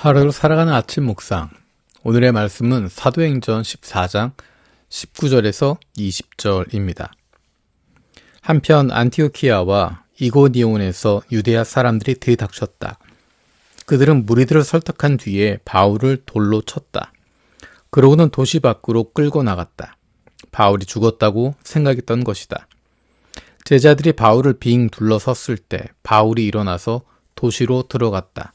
하루를 살아가는 아침 묵상. 오늘의 말씀은 사도행전 14장 19절에서 20절입니다. 한편 안티오키아와 이고니온에서 유대야 사람들이 들이닥쳤다. 그들은 무리들을 설득한 뒤에 바울을 돌로 쳤다. 그러고는 도시 밖으로 끌고 나갔다. 바울이 죽었다고 생각했던 것이다. 제자들이 바울을 빙 둘러섰을 때 바울이 일어나서 도시로 들어갔다.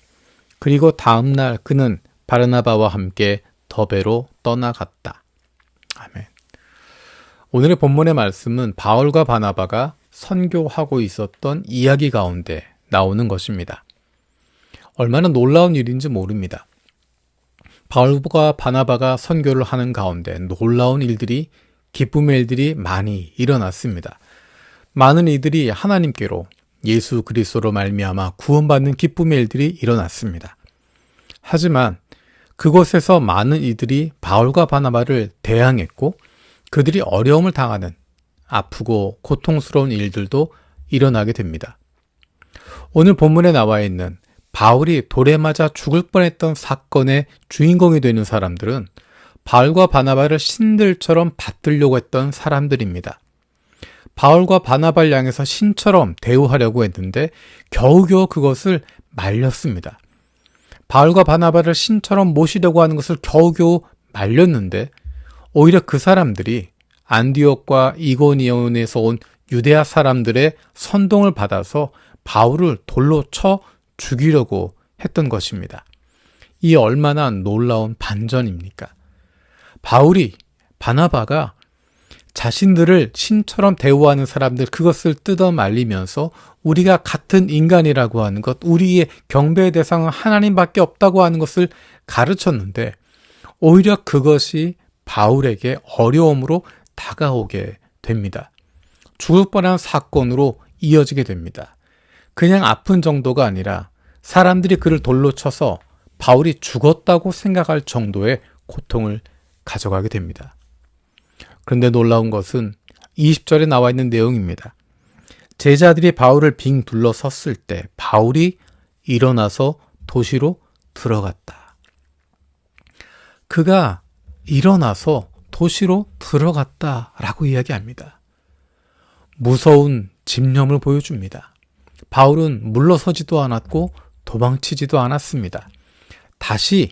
그리고 다음 날 그는 바르나바와 함께 더베로 떠나갔다. 아멘. 오늘의 본문의 말씀은 바울과 바나바가 선교하고 있었던 이야기 가운데 나오는 것입니다. 얼마나 놀라운 일인지 모릅니다. 바울과 바나바가 선교를 하는 가운데 놀라운 일들이, 기쁨의 일들이 많이 일어났습니다. 많은 이들이 하나님께로 예수 그리스도로 말미암아 구원받는 기쁨의 일들이 일어났습니다. 하지만 그곳에서 많은 이들이 바울과 바나바를 대항했고 그들이 어려움을 당하는 아프고 고통스러운 일들도 일어나게 됩니다. 오늘 본문에 나와 있는 바울이 돌에 맞아 죽을 뻔했던 사건의 주인공이 되는 사람들은 바울과 바나바를 신들처럼 받들려고 했던 사람들입니다. 바울과 바나바를 향해서 신처럼 대우하려고 했는데 겨우겨우 그것을 말렸습니다. 바울과 바나바를 신처럼 모시려고 하는 것을 겨우겨우 말렸는데 오히려 그 사람들이 안디옥과 이고니온에서 온 유대야 사람들의 선동을 받아서 바울을 돌로 쳐 죽이려고 했던 것입니다. 이 얼마나 놀라운 반전입니까? 바울이, 바나바가 자신들을 신처럼 대우하는 사람들, 그것을 뜯어 말리면서 우리가 같은 인간이라고 하는 것, 우리의 경배의 대상은 하나님밖에 없다고 하는 것을 가르쳤는데 오히려 그것이 바울에게 어려움으로 다가오게 됩니다. 죽을 뻔한 사건으로 이어지게 됩니다. 그냥 아픈 정도가 아니라 사람들이 그를 돌로 쳐서 바울이 죽었다고 생각할 정도의 고통을 가져가게 됩니다. 그런데 놀라운 것은 20절에 나와 있는 내용입니다. 제자들이 바울을 빙 둘러섰을 때 바울이 일어나서 도시로 들어갔다. 그가 일어나서 도시로 들어갔다라고 이야기합니다. 무서운 집념을 보여줍니다. 바울은 물러서지도 않았고 도망치지도 않았습니다. 다시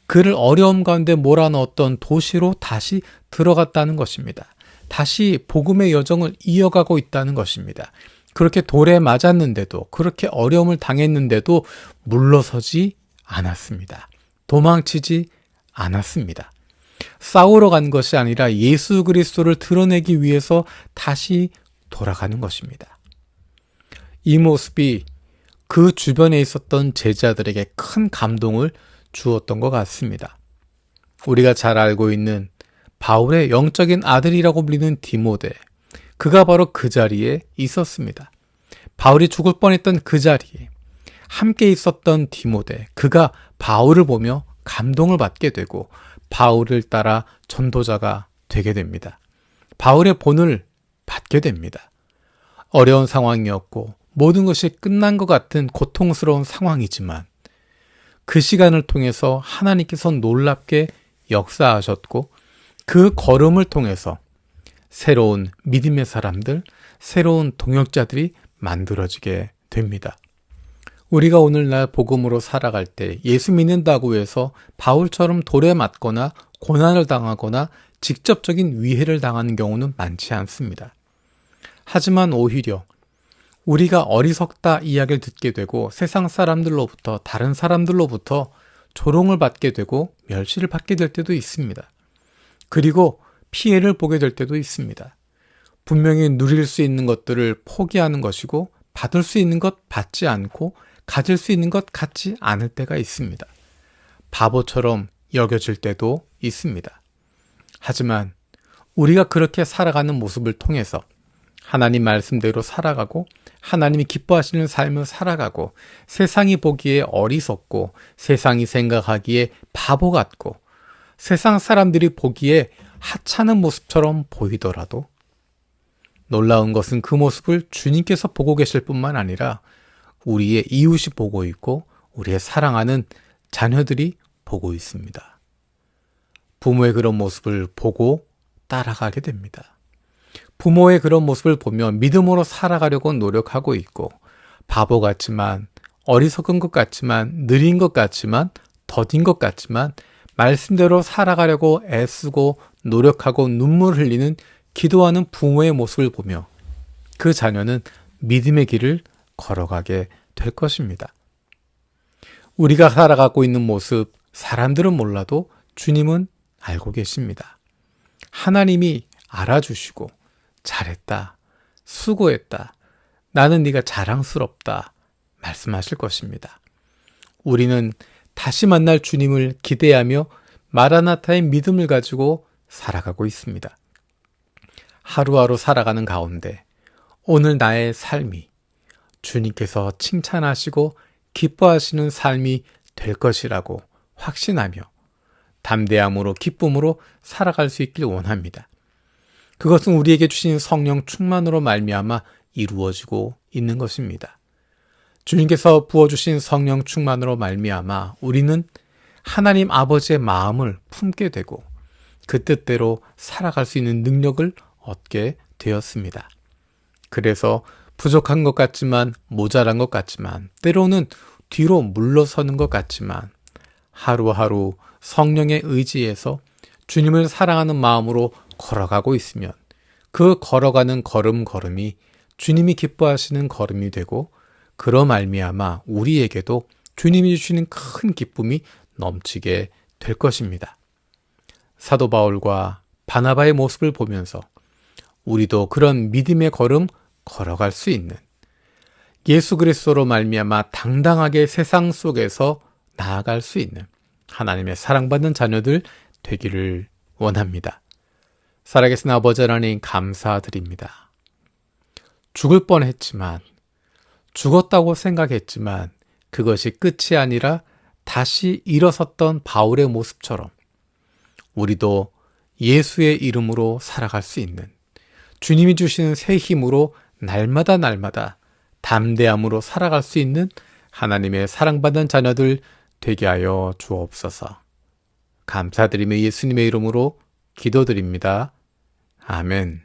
그를 어려움 가운데 몰아넣었던 도시로 다시 들어갔다는 것입니다. 다시 복음의 여정을 이어가고 있다는 것입니다. 그렇게 돌에 맞았는데도, 그렇게 어려움을 당했는데도 물러서지 않았습니다. 도망치지 않았습니다. 싸우러 간 것이 아니라 예수 그리스도를 드러내기 위해서 다시 돌아가는 것입니다. 이 모습이 그 주변에 있었던 제자들에게 큰 감동을 주었던 것 같습니다. 우리가 잘 알고 있는 바울의 영적인 아들이라고 불리는 디모데, 그가 바로 그 자리에 있었습니다. 바울이 죽을 뻔했던 그 자리에 함께 있었던 디모데, 그가 바울을 보며 감동을 받게 되고 바울을 따라 전도자가 되게 됩니다. 바울의 본을 받게 됩니다. 어려운 상황이었고 모든 것이 끝난 것 같은 고통스러운 상황이지만 그 시간을 통해서 하나님께서 놀랍게 역사하셨고 그 걸음을 통해서 새로운 믿음의 사람들, 새로운 동역자들이 만들어지게 됩니다. 우리가 오늘날 복음으로 살아갈 때 예수 믿는다고 해서 바울처럼 돌에 맞거나 고난을 당하거나 직접적인 위해를 당하는 경우는 많지 않습니다. 하지만 오히려 우리가 어리석다 이야기를 듣게 되고 세상 사람들로부터, 다른 사람들로부터 조롱을 받게 되고 멸시를 받게 될 때도 있습니다. 그리고 피해를 보게 될 때도 있습니다. 분명히 누릴 수 있는 것들을 포기하는 것이고 받을 수 있는 것 받지 않고 가질 수 있는 것 갖지 않을 때가 있습니다. 바보처럼 여겨질 때도 있습니다. 하지만 우리가 그렇게 살아가는 모습을 통해서 하나님 말씀대로 살아가고 하나님이 기뻐하시는 삶을 살아가고 세상이 보기에 어리석고 세상이 생각하기에 바보 같고 세상 사람들이 보기에 하찮은 모습처럼 보이더라도 놀라운 것은 그 모습을 주님께서 보고 계실 뿐만 아니라 우리의 이웃이 보고 있고 우리의 사랑하는 자녀들이 보고 있습니다. 부모의 그런 모습을 보고 따라가게 됩니다. 부모의 그런 모습을 보며 믿음으로 살아가려고 노력하고 있고, 바보 같지만, 어리석은 것 같지만, 느린 것 같지만, 더딘 것 같지만, 말씀대로 살아가려고 애쓰고 노력하고 눈물 흘리는 기도하는 부모의 모습을 보며 그 자녀는 믿음의 길을 걸어가게 될 것입니다. 우리가 살아가고 있는 모습, 사람들은 몰라도 주님은 알고 계십니다. 하나님이 알아주시고 잘했다, 수고했다, 나는 네가 자랑스럽다 말씀하실 것입니다. 우리는 다시 만날 주님을 기대하며 마라나타의 믿음을 가지고 살아가고 있습니다. 하루하루 살아가는 가운데 오늘 나의 삶이 주님께서 칭찬하시고 기뻐하시는 삶이 될 것이라고 확신하며 담대함으로 기쁨으로 살아갈 수 있길 원합니다. 그것은 우리에게 주신 성령 충만으로 말미암아 이루어지고 있는 것입니다. 주님께서 부어주신 성령 충만으로 말미암아 우리는 하나님 아버지의 마음을 품게 되고 그 뜻대로 살아갈 수 있는 능력을 얻게 되었습니다. 그래서 부족한 것 같지만, 모자란 것 같지만, 때로는 뒤로 물러서는 것 같지만 하루하루 성령의 의지에서 주님을 사랑하는 마음으로 걸어가고 있으면 그 걸어가는 걸음걸음이 주님이 기뻐하시는 걸음이 되고, 그로 말미암아 우리에게도 주님이 주시는 큰 기쁨이 넘치게 될 것입니다. 사도 바울과 바나바의 모습을 보면서 우리도 그런 믿음의 걸음 걸어갈 수 있는, 예수 그리스도로 말미암아 당당하게 세상 속에서 나아갈 수 있는 하나님의 사랑받는 자녀들 되기를 원합니다. 살아계신 아버지 하나님 감사드립니다. 죽을 뻔했지만, 죽었다고 생각했지만 그것이 끝이 아니라 다시 일어섰던 바울의 모습처럼 우리도 예수의 이름으로 살아갈 수 있는, 주님이 주시는 새 힘으로 날마다 담대함으로 살아갈 수 있는 하나님의 사랑받는 자녀들 되게 하여 주옵소서. 감사드리며 예수님의 이름으로 기도드립니다. 아멘.